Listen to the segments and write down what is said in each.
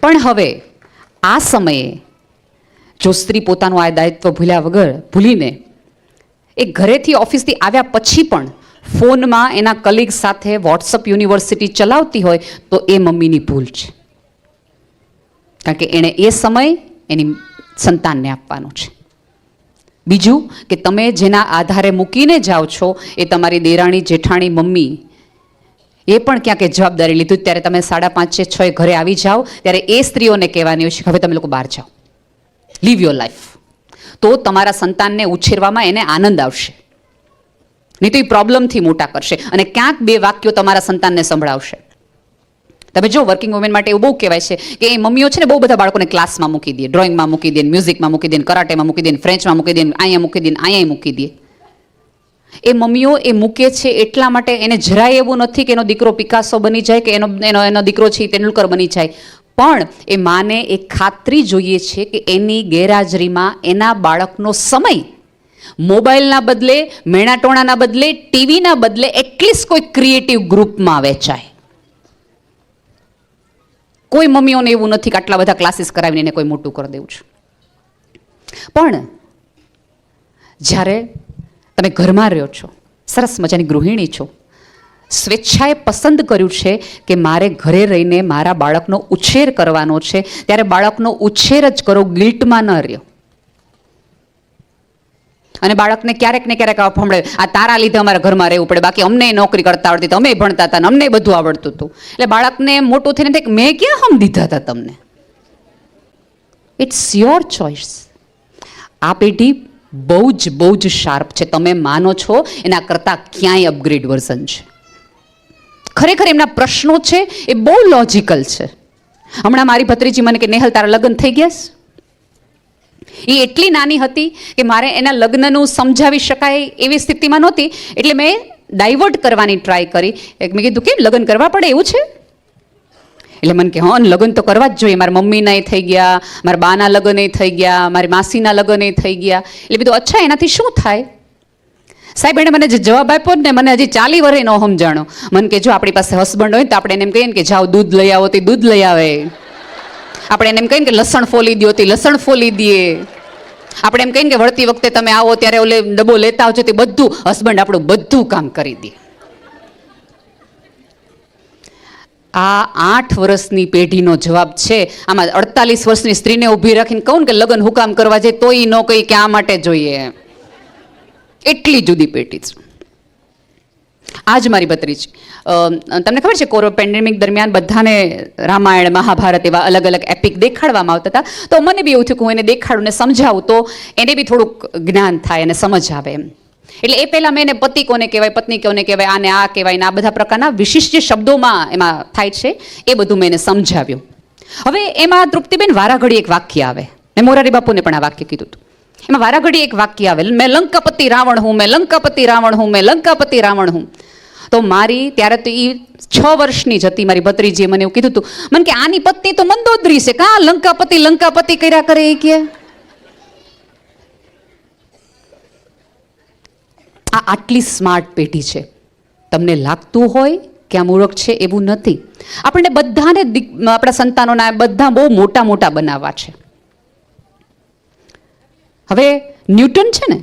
પણ હવે આ સમયે જો સ્ત્રી પોતાનું આ દાયિત્વ ભૂલીને એ ઘરેથી ઓફિસથી આવ્યા પછી પણ ફોનમાં એના કલીગ સાથે વોટ્સઅપ યુનિવર્સિટી ચલાવતી હોય તો એ મમ્મીની ભૂલ છે, કારણ કે એણે એ સમય એની સંતાનને આપવાનો છે. બીજું કે તમે જેના આધારે મૂકીને જાઓ છો એ તમારી દેરાણી જેઠાણી મમ્મી એ પણ ક્યાંક જવાબદારી લીધું ત્યારે તમે 5:30 6 ઘરે આવી જાઓ ત્યારે એ સ્ત્રીઓને કહેવાની હોય છે હવે તમે લોકો બહાર જાઓ, લીવ યોર લાઈફ. તો તમારા સંતાનને ઉછેરવામાં એને આનંદ આવશે, નહીં તો એ પ્રોબ્લેમથી મોટા કરશે અને ક્યાંક 2 વાક્યો તમારા સંતાનને સંભળાવશે. તમે જો વર્કિંગ વુમેન માટે એવું બહુ કહેવાય છે કે એ મમ્મીઓ છે ને બહુ બધા બાળકોને ક્લાસમાં મૂકી દે, ડ્રોઈંગમાં મૂકી દે, મ્યુઝિકમાં મૂકી દે, કરાટેમાં મૂકી દે, ફ્રેન્ચમાં મૂકી દે, અહીંયા મૂકી દે, અહીંયા મૂકી દે. એ મમ્મીઓ એ મૂકે છે એટલા માટે એને જરાય એવું નથી કે એનો દીકરો પિકાસો બની જાય કે એનો દીકરો છે તેંડુલકર બની જાય, પણ એ માને એક ખાતરી જોઈએ છે કે એની ગેરહાજરીમાં એના બાળકનો સમય મોબાઈલના બદલે, મેણાટોણાના બદલે, ટીવીના બદલે એટલીસ્ટ કોઈ ક્રિએટિવ ગ્રુપમાં વેચાય. કોઈ મમ્મીઓને એવું નથી કે આટલા બધા ક્લાસીસ કરાવીને એને કોઈ મોટું કરી દેવું છે. પણ જ્યારે તમે ઘરમાં રહ્યો છો, સરસ મજાની ગૃહિણી છો, સ્વેચ્છાએ પસંદ કર્યું છે કે મારે ઘરે રહીને મારા બાળકનો ઉછેર કરવાનો છે, ત્યારે બાળકનો ઉછેર જ કરો, ગિલ્ટમાં ન રહ્યો. અને બાળકને ક્યારેક ને ક્યારેક સાંભળે આ તારા લીધે અમારા ઘરમાં રહેવું પડે, બાકી અમને નોકરી કરતા આવડતી તો અમે ભણતા હતા ને અમને બધું આવડતું હતું. એટલે બાળકને મોટું થઈને મેં ક્યાં હમ દીધા હતા તમને. It's your choice. આ પેઢી બહુ જ શાર્પ છે, તમે માનો છો એના કરતાં ક્યાંય અપગ્રેડ વર્ઝન છે. ખરેખર એમના પ્રશ્નો છે એ બહુ લોજિકલ છે. હમણાં મારી ભત્રીજી મને કે નેહલ તારા લગ્ન થઈ ગયા? એ એટલી નાની હતી કે મારે એના લગ્નનું સમજાવી શકાય એવી સ્થિતિમાં નહોતી, એટલે મેં ડાયવર્ટ કરવાની ટ્રાય કરી. મેં કીધું કેમ લગ્ન કરવા પડે એવું છે? એટલે મને કે હા લગ્ન તો કરવા જ જોઈએ, મારા મમ્મીના થઈ ગયા, મારા બાના લગ્ન થઈ ગયા, મારી માસીના લગ્ન થઈ ગયા. એટલે કીધું અચ્છા એનાથી શું થાય? સાહેબ એણે મને જે જવાબ આપ્યો ને મને હજી 40 વર્ષે ન સમજાણો. મને કે જો આપણી પાસે હસબન્ડ હોય તો આપણે એને એમ કહીએ ને કે જાઓ દૂધ લઈ આવો તો દૂધ લઈ આવે, આપણે એને એમ કહીએ કે લસણ ફોલી દો તો લસણ ફોલી દઈએ, આપણે એમ કહીએ કે વળતી વખતે તમે આવો ત્યારે ઓલે ડબ્બો લેતા આવજો તે બધું હસબન્ડ આપણું બધું કામ કરી દે. આ 8 વર્ષની પેઢીનો જવાબ છે. આમાં 48 વર્ષની સ્ત્રીને ઊભી રાખીને કહું કે લગ્ન હુકામ કરવા જાય તો એ ન કહી કે આ માટે જોઈએ. એટલી જુદી પેઢી છે. આજ મારી ભત્રીજી, તમને ખબર છે કોરોના પેન્ડેમિક દરમિયાન બધાને રામાયણ, મહાભારત એવા અલગ અલગ એપિક દેખાડવામાં આવતા હતા. તો મને બી એવું થયું કે હું એને દેખાડું ને સમજાવું તો એને બી થોડુંક જ્ઞાન થાય અને સમજ આવે એમ. એટલે એ પહેલાં મેં એને પતિ કોને કહેવાય, પત્ની કોને કહેવાય, આને આ કહેવાય ને આ બધા પ્રકારના વિશિષ્ટ શબ્દોમાં એમાં થાય છે એ બધું મેં એને સમજાવ્યું. હવે એમાં તૃપ્તિબેન વારાઘડી એક વાક્ય આવે, મેં મોરારી બાપુને પણ આ વાક્ય કીધું હતું. એમાં વારાઘડી એક વાક્ય આવે, મેં લંકાપતિ રાવણ હું, મેં લંકાપતિ રાવણ હું, મેં લંકાપતિ રાવણ હું. તો મારી ત્યારે તો એ 6 વર્ષની જ હતી મારી ભત્રીજીએ મને એવું કીધું હતું, મને કે આની પત્ની તો મંદોદરી છે, કા લંકાપતિ લંકાપતિ કર્યા કરે એ કે. આ આટલી સ્માર્ટ પેઢી છે. તમને લાગતું હોય કે આ મૂર્ખ છે એવું નથી. આપણને બધાને આપણા સંતાનોના બધા બહુ મોટા મોટા બનાવવા છે. હવે ન્યૂટન છે ને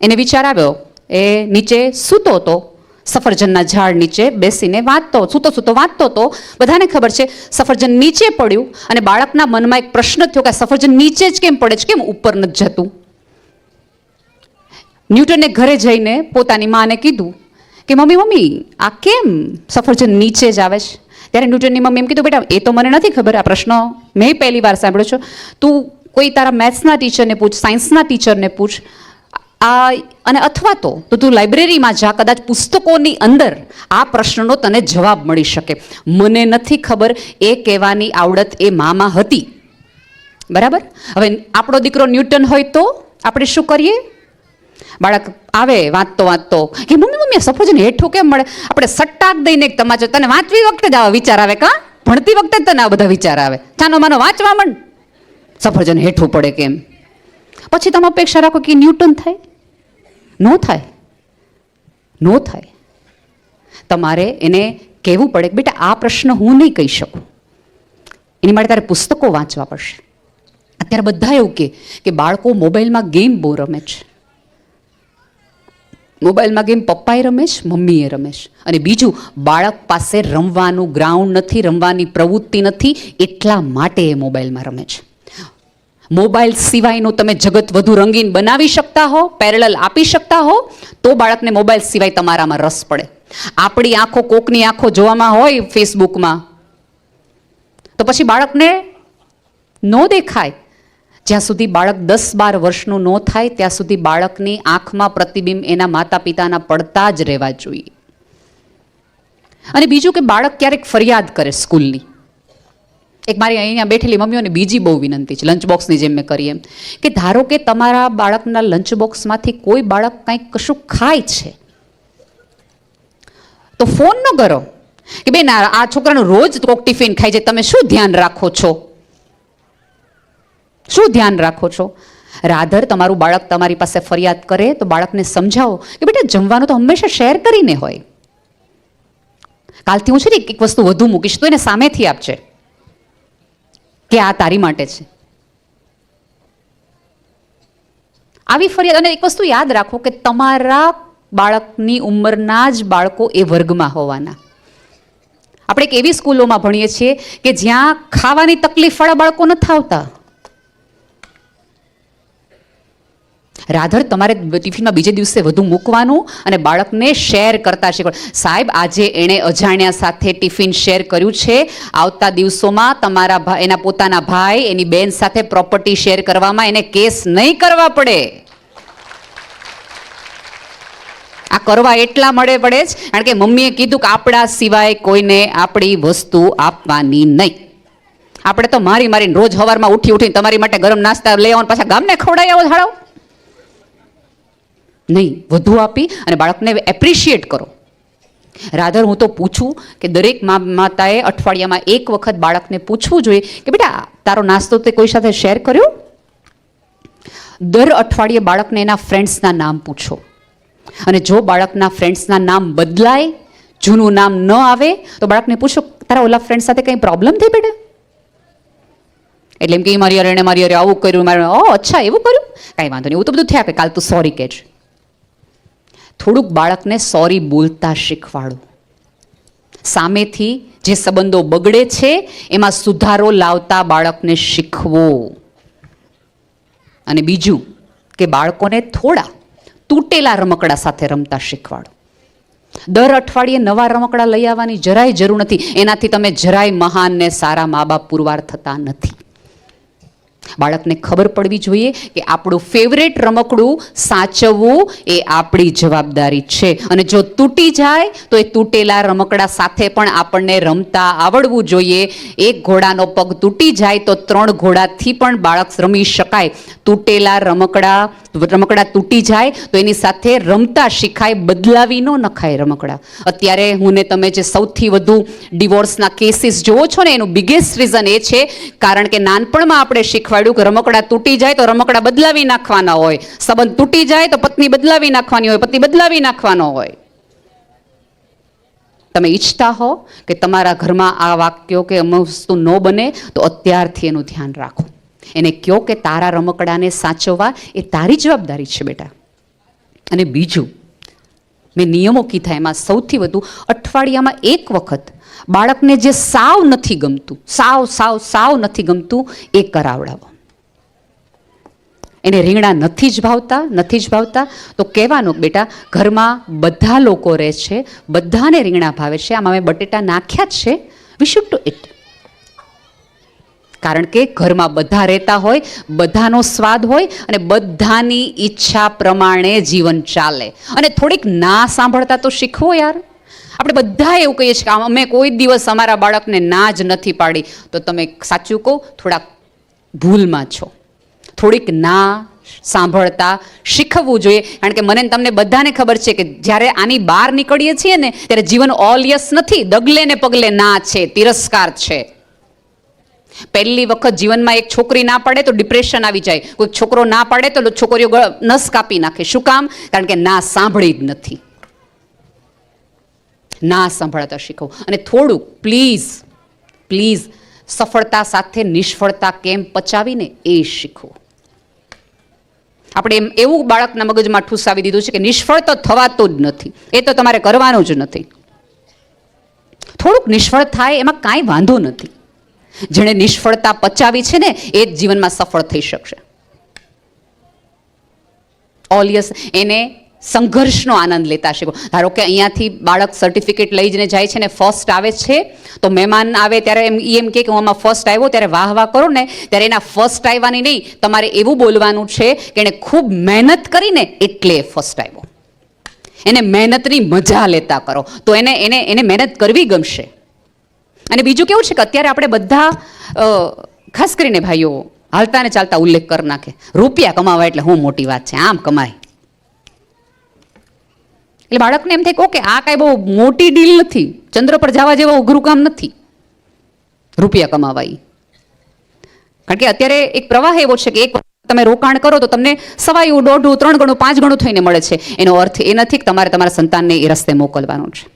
એને વિચાર આવ્યો, એ નીચે સૂતો હતો, સફરજનના ઝાડ નીચે બેસીને સૂતો વાંચતો હતો. બધાને ખબર છે સફરજન નીચે પડ્યું અને બાળકના મનમાં એક પ્રશ્ન થયો કે સફરજન નીચે જ કેમ પડે છે, કેમ ઉપર નથી જતું? ન્યૂટને ઘરે જઈને પોતાની માને કીધું કે મમ્મી આ કેમ સફરજન નીચે જ આવે છે? ત્યારે ન્યૂટનની મમ્મી એમ કીધું બેટા એ તો મને નથી ખબર, આ પ્રશ્ન મેં પહેલી વાર સાંભળ્યો છે, તું કોઈ તારા મેથ્સના ટીચરને પૂછ, સાયન્સના ટીચરને પૂછ, અને અથવા તો તું લાઇબ્રેરીમાં જા, કદાચ પુસ્તકોની અંદર આ પ્રશ્નનો તને જવાબ મળી શકે. મને નથી ખબર એ કહેવાની આવડત એ મામાં હતી. બરાબર? હવે આપણો દીકરો ન્યૂટન હોય તો આપણે શું કરીએ? બાળક આવે વાંચતો કે મમ્મી સફરજન હેઠું કેમ મળે? આપણે સટ્ટાક દઈને એક તમાચો, તને વાંચવી વખતે જ આવા વિચાર આવે, કા ભણતી વખતે જ તને આ બધા વિચાર આવે, ચાનો માનો વાંચવા માંડ, સફરજન હેઠું પડે કેમ? પછી તમે અપેક્ષા રાખો કે ન્યૂટન થાય? નો થાય. તમારે એને કહેવું પડે કે બેટા આ પ્રશ્ન હું નહીં કહી શકું, એની માટે તારે પુસ્તકો વાંચવા પડશે. અત્યારે બધા એવું કે બાળકો મોબાઈલમાં ગેમ બહુ રમે છે. મોબાઈલમાં ગેમ પપ્પાએ રમે છે, મમ્મીએ રમે છે. અને બીજું, બાળક પાસે રમવાનું ગ્રાઉન્ડ નથી, રમવાની પ્રવૃત્તિ નથી, એટલા માટે એ મોબાઈલમાં રમે છે. મોબાઈલ સિવાયનું તમે જગત વધુ રંગીન બનાવી શકતા હો, પેરેલલ આપી શકતા હો, તો બાળકને મોબાઈલ સિવાય તમારામાં રસ પડે. આપણી આંખો કોકની આંખો જોવામાં હોય ફેસબુકમાં, તો પછી બાળકને ન દેખાય. જ્યાં સુધી બાળક 10-12 વર્ષનું ન થાય ત્યાં સુધી બાળકની આંખમાં પ્રતિબિંબ એના માતા પિતાના પડતા જ રહેવા જોઈએ. અને બીજું કે બાળક ક્યારેક ફરિયાદ કરે સ્કૂલની. એક મારી અહીંયા બેઠેલી મમ્મીઓને બીજી બહુ વિનંતી છે, લંચ બોક્સની જેમ મેં કરી એમ, કે ધારો કે તમારા બાળકના લંચ બોક્સમાંથી કોઈ બાળક કંઈક કશું ખાય છે, તો ફોન ન કરો કે બેન આ છોકરાનું રોજ કોક ટિફિન ખાય છે, તમે શું ધ્યાન રાખો છો? શું ધ્યાન રાખો છો? રાધર તમારું બાળક તમારી પાસે ફરિયાદ કરે તો બાળકને સમજાવો કે બેટા જમવાનું તો હંમેશા શેર કરીને હોય. કાલથી હું છે ને એક વસ્તુ વધુ મૂકીશ તો એને સામેથી આપજે કે આ તારી માટે છે. આવી ફરિયાદ. અને એક વસ્તુ યાદ રાખો કે તમારા બાળકની ઉંમરના જ બાળકો એ વર્ગમાં હોવાના. આપણે એક એવી સ્કૂલોમાં ભણીએ છીએ કે જ્યાં ખાવાની તકલીફવાળા બાળકો નથી આવતા. રાધર તમારે ટિફિનમાં બીજે દિવસે વધુ મૂકવાનું અને બાળકને શેર કરતા શીખવાડો. સાહેબ આજે એણે અજાણ્યા સાથે ટિફિન શેર કર્યું છે, આવતા દિવસોમાં તમારા એના પોતાના ભાઈ એની બેન સાથે પ્રોપર્ટી શેર કરવામાં એને કેસ નહીં કરવા પડે. આ કરવા એટલા પડે જ કારણ કે મમ્મીએ કીધું કે આપણા સિવાય કોઈને આપણી વસ્તુ આપવાની નહીં. આપણે તો મારીને રોજ સવારમાં ઉઠીને તમારી માટે ગરમ નાસ્તા લઈ આવો, પાછા ગામને ખવડાવી આવો ધાડાઓ નહીં. વધુ આપી અને બાળકને એપ્રિશિએટ કરો. રાધર હું તો પૂછું કે દરેક માતાએ અઠવાડિયામાં એક વખત બાળકને પૂછવું જોઈએ કે બેટા તારો નાસ્તો તે કોઈ સાથે શેર કર્યો? દર અઠવાડિયે બાળકને એના ફ્રેન્ડ્સના નામ પૂછો. અને જો બાળકના ફ્રેન્ડ્સના નામ બદલાય, જૂનું નામ ન આવે, તો બાળકને પૂછો તારા ઓલા ફ્રેન્ડ સાથે કંઈ પ્રોબ્લેમ થઈ બેટા? એટલે એમ કે મારી અરે આવું કર્યું, અચ્છા એવું કર્યું, કાંઈ વાંધો નહીં, એવું તો બધું થયા કે કાલ તું સોરી કહેજ. થોડુંક બાળકને સોરી બોલતા શીખવાડો. સામેથી જે સંબંધો બગડે છે એમાં સુધારો લાવતા બાળકને શીખવો. અને બીજું કે બાળકોને થોડા તૂટેલા રમકડા સાથે રમતા શીખવાડો. દર અઠવાડિયે નવા રમકડા લઈ આવવાની જરાય જરૂર નથી. એનાથી તમે જરાય મહાન ને સારા મા બાપ પુરવાર થતા નથી. બાળકને ખબર પડવી જોઈએ કે આપણું ફેવરેટ રમકડું સાચવવું એ આપણી જવાબદારી છે. અને જો તૂટી જાય તો એ તૂટેલા રમકડા સાથે પણ આપણને રમતા આવડવું જોઈએ. એક ઘોડાનો પગ તૂટી જાય તો 3 ઘોડાથી પણ બાળક રમી શકાય. તૂટેલા રમકડા તૂટી જાય તો એની સાથે રમતા શીખાય, બદલાવી ન નખાય રમકડા. અત્યારે હું ને તમે જે સૌથી વધુ ડિવોર્સના કેસીસ જોવો છો ને, એનું બિગેસ્ટ રીઝન એ છે કારણ કે નાનપણમાં આપણે શીખવાડ્યું કે રમકડા તૂટી જાય તો રમકડા બદલાવી નાખવાના હોય, સંબંધ તૂટી જાય તો પત્ની બદલાવી નાખવાની હોય, પતિ બદલાવી નાખવાનો હોય. તમે ઈચ્છતા હો કે તમારા ઘરમાં આ વાક્યો કે અમુક વસ્તુ ન બને તો અત્યારથી એનું ધ્યાન રાખો. એને કહો કે તારા રમકડાને સાચવવા એ તારી જવાબદારી છે બેટા. અને બીજું મેં નિયમો કીધા એમાં સૌથી વધુ અઠવાડિયામાં એક વખત બાળકને જે સાવ નથી ગમતું, સાવ નથી ગમતું એ કરાવડાવો. એને રીંગણા નથી જ ભાવતા તો કહેવાનું બેટા ઘરમાં બધા લોકો રહે છે, બધાને રીંગણા ભાવે છે, આમાં મેં બટેટા નાખ્યા જ છે, વી શુડ ડુ ઇટ. કારણ કે ઘરમાં બધા રહેતા હોય, બધાનો સ્વાદ હોય અને બધાની ઈચ્છા પ્રમાણે જીવન ચાલે. અને થોડીક ના સાંભળતા તો શીખવો યાર. આપણે બધા એવું કહીએ છીએ કે અમે કોઈ દિવસ અમારા બાળકને ના જ નથી પાડી. તો તમે સાચું કહો, થોડાક ભૂલમાં છો. થોડીક ના સાંભળતા શીખવવું જોઈએ. કારણ કે મને તમને બધાને ખબર છે કે જ્યારે આની બહાર નીકળીએ છીએ ને ત્યારે જીવન ઓલ યસ નથી, ડગલે ને પગલે ના છે, તિરસ્કાર છે. પહેલી વખત જીવનમાં એક છોકરી ના પાડે તો ડિપ્રેશન આવી જાય, કોઈ છોકરો ના પાડે તો છોકરીઓ નસ કાપી નાખે. શું કામ? કારણ કે ના સાંભળી જ નથી. ના સાંભળતા શીખો. અને થોડુંક પ્લીઝ સફળતા સાથે નિષ્ફળતા કેમ પચાવીને એ શીખવું. આપણે એવું બાળકના મગજમાં ઠૂસાવી દીધું છે કે નિષ્ફળ તો થવાતું જ નથી, એ તો તમારે કરવાનું જ નથી. થોડુંક નિષ્ફળ થાય એમાં કાંઈ વાંધો નથી. જેણે નિષ્ફળતા પચાવી છે ને એ જ જીવનમાં સફળ થઈ શકશે. ઓલિયસ એને સંઘર્ષનો આનંદ લેતા શીખો. ધારો કે અહીંયાથી બાળક સર્ટિફિકેટ લઈને જાય છે ને ફર્સ્ટ આવે છે, તો મહેમાન આવે ત્યારે એમ કે હું આમાં ફર્સ્ટ આવ્યો, ત્યારે વાહ વાહ કરો ને, ત્યારે એના ફર્સ્ટ આવવાની નહીં, તમારે એવું બોલવાનું છે કે એણે ખૂબ મહેનત કરીને એટલે ફર્સ્ટ આવ્યો. એને મહેનતની મજા લેતા કરો તો એને મહેનત કરવી ગમશે. અને બીજું કેવું છે કે અત્યારે આપણે બધા ખાસ કરીને ભાઈઓ હાલતા ને ચાલતા ઉલ્લેખ કરી નાખે, રૂપિયા કમાવા એટલે હું મોટી વાત છે, આમ કમાય. એટલે બાળકને એમ થાય કે ઓકે આ કાંઈ બહુ મોટી ડીલ નથી, ચંદ્ર પર જવા જેવા અઘરું કામ નથી રૂપિયા કમાવા. કારણ કે અત્યારે એક પ્રવાહ એવો છે કે એક તમે રોકાણ કરો તો તમને સવાયું, દોઢું, 3 ગણું, 5 ગણું થઈને મળે છે. એનો અર્થ એ નથી કે તમારે તમારા સંતાનને એ રસ્તે મોકલવાનો છે.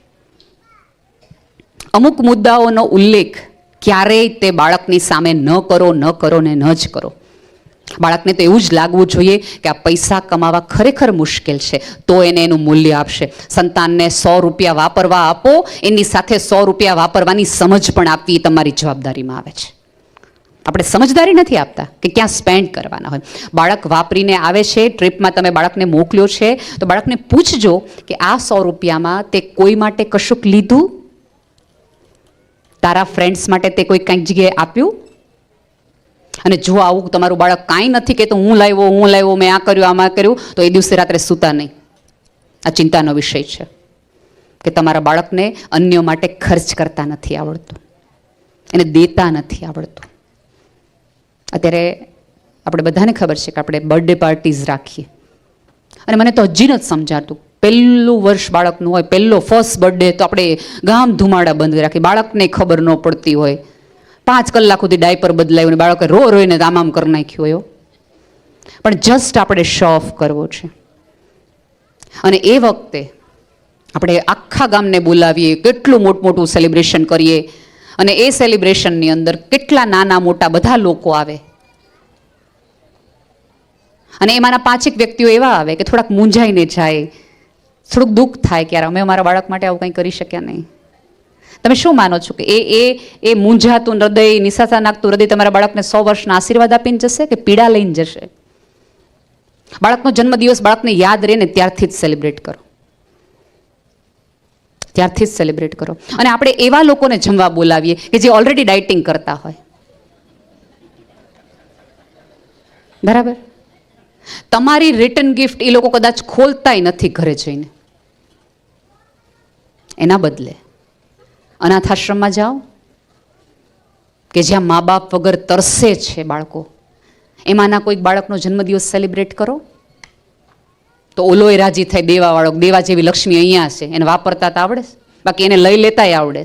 અમુક મુદ્દાઓનો ઉલ્લેખ ક્યારેય તે બાળકની સામે ન કરો ને ન જ કરો. બાળકને તો એવું જ લાગવું જોઈએ કે આ પૈસા કમાવા ખરેખર મુશ્કેલ છે, તો એને એનું મૂલ્ય આપશે. સંતાનને 100 રૂપિયા વાપરવા આપો, એની સાથે 100 રૂપિયા વાપરવાની સમજ પણ આપવી તમારી જવાબદારીમાં આવે છે. આપણે સમજદારી નથી આપતા કે ક્યાં સ્પેન્ડ કરવાના હોય. બાળક વાપરીને આવે છે, ટ્રીપમાં તમે બાળકને મોકલ્યો છે, તો બાળકને પૂછજો કે આ 100 રૂપિયામાં તે કોઈ માટે કશુંક લીધું, તારા ફ્રેન્ડ્સ માટે તે કોઈ કંઈક જગ્યાએ આપ્યું. અને જો આવું તમારું બાળક કાંઈ નથી કે તો હું લાવ્યો, મેં આ કર્યું, આમાં કર્યું, તો એ દિવસે રાત્રે સૂતા નહીં. આ ચિંતાનો વિષય છે કે તમારા બાળકને અન્ય માટે ખર્ચ કરતા નથી આવડતું, એને દેતા નથી આવડતું. અત્યારે આપણે બધાને ખબર છે કે આપણે બર્થડે પાર્ટીઝ રાખીએ, અને મને તો હજી નથી સમજાતું, પહેલું વર્ષ બાળકનું હોય, પહેલો ફર્સ્ટ બર્થડે, તો આપણે ગામ ધુમાડા બંધ રાખીએ, બાળકને ખબર ન પડતી હોય. 5 કલાક સુધી ડાયપર બદલાયું ને બાળકે રોઈને આમ કરી નાખ્યું હોય. પણ જસ્ટ આપણે શો ઓફ કરવો છે. અને એ વખતે આપણે આખા ગામને બોલાવીએ, કેટલું મોટું સેલિબ્રેશન કરીએ, અને એ સેલિબ્રેશનની અંદર કેટલા નાના મોટા બધા લોકો આવે. અને એમાંના 5 વ્યક્તિઓ એવા આવે કે થોડાક મૂંઝાઈને જાય, થોડુંક દુઃખ થાય કે યાર અમે અમારા બાળક માટે આવું કંઈ કરી શક્યા નહીં. તમે શું માનો છો કે એ મૂંઝાતું હૃદય, નિસાસા નાખતું હૃદય તમારા બાળકને 100 વર્ષના આશીર્વાદ આપીને જશે કે પીડા લઈને જશે? બાળકનો જન્મદિવસ બાળકને યાદ રહે ને ત્યારથી જ સેલિબ્રેટ કરો, ત્યારથી જ સેલિબ્રેટ કરો. અને આપણે એવા લોકોને જમવા બોલાવીએ કે જે ઓલરેડી ડાયટિંગ કરતા હોય. બરાબર? તમારી રિટર્ન ગિફ્ટ એ લોકો કદાચ ખોલતાય નથી ઘરે જઈને. એના બદલે અનાથ આશ્રમમાં જાઓ કે જ્યાં મા બાપ વગર તરસે છે બાળકો, એમાંના કોઈક બાળકનો જન્મદિવસ સેલિબ્રેટ કરો, તો ઓલોય રાજી થાય, દેવાવાળો, દેવા જેવી લક્ષ્મી અહીંયા છે, એને વાપરતા તો આવડે, બાકી એને લઈ લેતાય આવડે.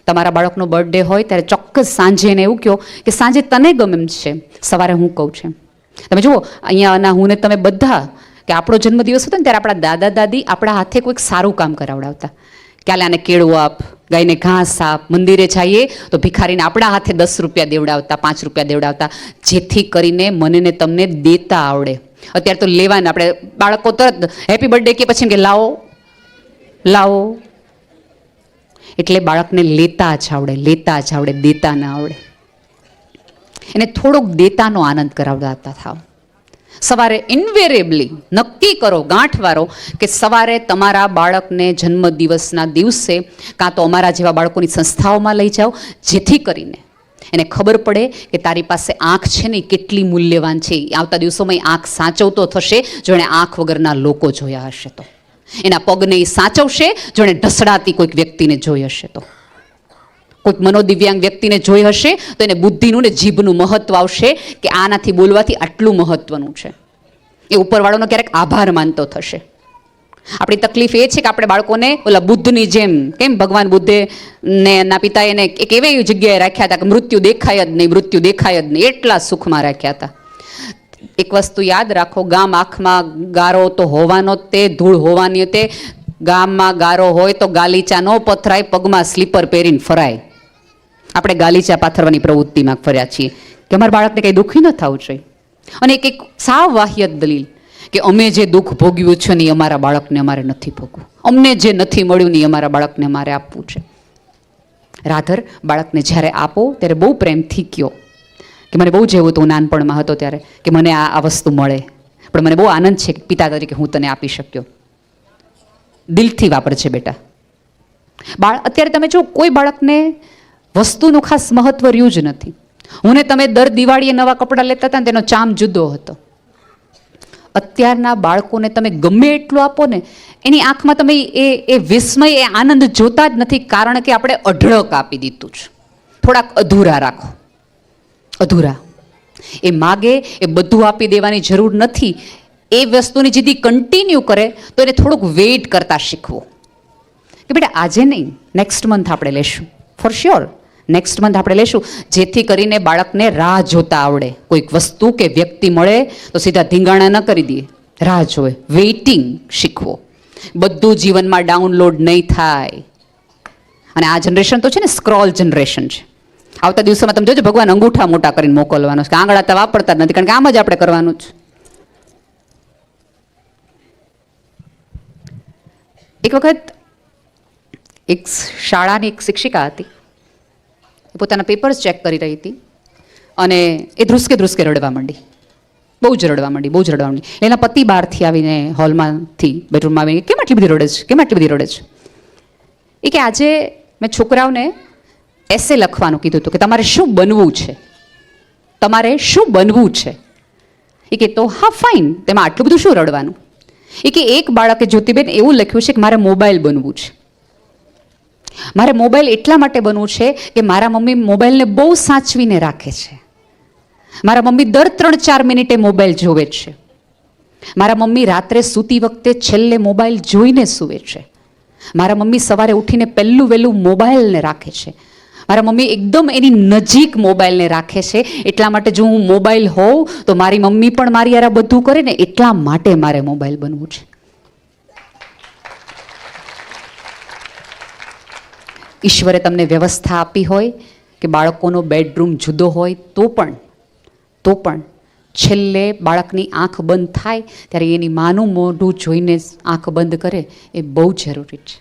તમારા બાળકનો બર્થડે હોય ત્યારે ચોક્કસ સાંજે એને એવું કહો કે સાંજે તને ગમે એમ છે, સવારે હું કહું છું. તમે જુઓ અહીંયાના હું ને તમે બધા કે આપણો જન્મદિવસ હતો ને ત્યારે આપણા દાદા દાદી આપણા હાથે કોઈક સારું કામ કરાવડાવતા. ક્યાલે આને કેળું આપ, ગાયને ઘાસ આપ, મંદિરે જઈએ તો ભિખારીને આપણા હાથે 10 રૂપિયા દેવડાવતા, 5 રૂપિયા દેવડાવતા, જેથી કરીને મને ને તમને દેતા આવડે. અત્યારે તો લેવાને આપણે બાળકો તરત હેપી બર્થડે કે પછી કે લાવો લાવો. એટલે બાળકને લેતા જ આવડે, દેતા ના આવડે. એને થોડોક દેતાનો આનંદ કરાવડાવતા થાવ. સવારે ઇન્વેરેબલી નક્કી કરો, ગાંઠવારો, કે સવારે તમારા બાળકને જન્મદિવસના દિવસે કાં તો અમારા જેવા બાળકોની સંસ્થાઓમાં લઈ જાઓ, જેથી કરીને એને ખબર પડે કે તારી પાસે આંખ છે ને કેટલી મૂલ્યવાન છે. આવતા દિવસોમાં આંખ સાચવતો થશે જો એણે આંખ વગરના લોકો જોયા હશે તો. એના પગને એ સાચવશે જો એણે ઢસડાતી કોઈક વ્યક્તિને જોઈ હશે તો. કોઈક મનોદિવ્યાંગ વ્યક્તિને જોઈ હશે તો એને બુદ્ધિનું ને જીભનું મહત્વ આવશે કે આનાથી બોલવાથી આટલું મહત્વનું છે. એ ઉપરવાળાનો ક્યારેક આભાર માનતો થશે. આપણી તકલીફ એ છે કે આપણે બાળકોને ઓલા બુદ્ધની જેમ, કેમ ભગવાન બુદ્ધે ને એના પિતાએ એને એક એવી જગ્યાએ રાખ્યા હતા કે મૃત્યુ દેખાય જ નહીં, એટલા સુખમાં રાખ્યા હતા. એક વસ્તુ યાદ રાખો, ગામ આંખમાં ગારો તો હોવાનો તે, ધૂળ હોવાની તે. ગામમાં ગારો હોય તો ગાલીચા ન પથરાય, પગમાં સ્લીપર પહેરીને ફરાય. આપણે ગાલીચા પાથરવાની પ્રવૃત્તિમાં ફર્યા છીએ કે અમારા બાળકને કંઈ દુઃખી ન થવું જોઈએ. અને એક સાવ વાહિયત દલીલ કે અમે જે દુઃખ ભોગવ્યું છે ને એ અમારા બાળકને અમારે નથી ભોગવું, અમને જે નથી મળ્યું ને એ અમારા બાળકને અમારે આપવું છે. રાધર બાળકને જ્યારે આપો ત્યારે બહુ પ્રેમથી કહો કે મને બહુ જેવું હતું નાનપણમાં હતો ત્યારે કે મને આ વસ્તુ મળે, પણ મને બહુ આનંદ છે કે પિતા તરીકે હું તને આપી શક્યો. દિલથી વાપરજે બેટા. અત્યારે તમે જો કોઈ બાળકને વસ્તુનું ખાસ મહત્વ રહ્યું જ નથી. હું ને તમે દર દિવાળીએ નવા કપડાં લેતા હતા ને તેનો ચામ જુદો હતો. અત્યારના બાળકોને તમે ગમે એટલું આપો ને એની આંખમાં તમે એ વિસ્મય એ આનંદ જોતા જ નથી, કારણ કે આપણે અઢળક આપી દીધું છે. થોડાક અધૂરા રાખો, અધૂરા. એ માગે એ બધું આપી દેવાની જરૂર નથી. એ વસ્તુની જીદી કન્ટિન્યુ કરે તો એને થોડુંક વેઇટ કરતા શીખવું કે બેટા આજે નહીં, નેક્સ્ટ મંથ આપણે લેશું, ફોર શ્યોર નેક્સ્ટ મંથ આપણે લેશું, જેથી કરીને બાળકને રાહ જોતા આવડે. કોઈક વસ્તુ કે વ્યક્તિ મળે તો સીધા ધીંગાણા ન કરી દઈએ, રાહ જોવે, વેઇટિંગ શીખવો. બધું જીવનમાં ડાઉનલોડ નહીં થાય. અને આ જનરેશન તો છે ને સ્ક્રોલ જનરેશન છે. આવતા દિવસોમાં તમે જોજો ભગવાન અંગૂઠા મોટા કરીને મોકલવાનો છે, આંગળા તો વાપરતા જ નથી, કારણ કે આમ જ આપણે કરવાનું છે. એક વખત એક શાળાની એક શિક્ષિકા હતી, એ પોતાના પેપર્સ ચેક કરી રહી હતી અને એ ધ્રુસકે ધ્રુસકે રડવા માંડી, બહુ જ રડવા માંડી. એના પતિ બહારથી આવીને હોલમાંથી બેડરૂમમાં આવીને કેમ આટલી બધી રડે છે, કેમ આટલી બધી રડે છે? એ કે આજે મેં છોકરાઓને એસે લખવાનું કીધું હતું કે તમારે શું બનવું છે, તમારે શું બનવું છે. એ કે તો હા ફાઇન, તેમાં આટલું બધું શું રડવાનું? એ કે એક બાળકે જ્યોતિબેન એવું લખ્યું છે કે મારે મોબાઈલ બનવું છે. મારે મોબાઈલ એટલા માટે બનવું છે કે મારા મમ્મી મોબાઈલને બહુ સાચવીને રાખે છે. મારા મમ્મી દર 3-4 મિનિટે મોબાઈલ જોવે છે. મારા મમ્મી રાત્રે સૂતી વખતે છેલ્લે મોબાઈલ જોઈને સૂવે છે. મારા મમ્મી સવારે ઉઠીને પહેલું વહેલું મોબાઈલને રાખે છે. મારા મમ્મી એકદમ એની નજીક મોબાઈલને રાખે છે. એટલા માટે જો હું મોબાઈલ હોઉં તો મારી મમ્મી પણ મારી યાર બધું કરે ને, એટલા માટે મારે મોબાઈલ બનવું છે. ઈશ્વરે તમને વ્યવસ્થા આપી હોય કે બાળકોનો બેડરૂમ જુદો હોય તો પણ છેલ્લે બાળકની આંખ બંધ થાય ત્યારે એની માનું મોઢું જોઈને આંખ બંધ કરે એ બહુ જરૂરી છે.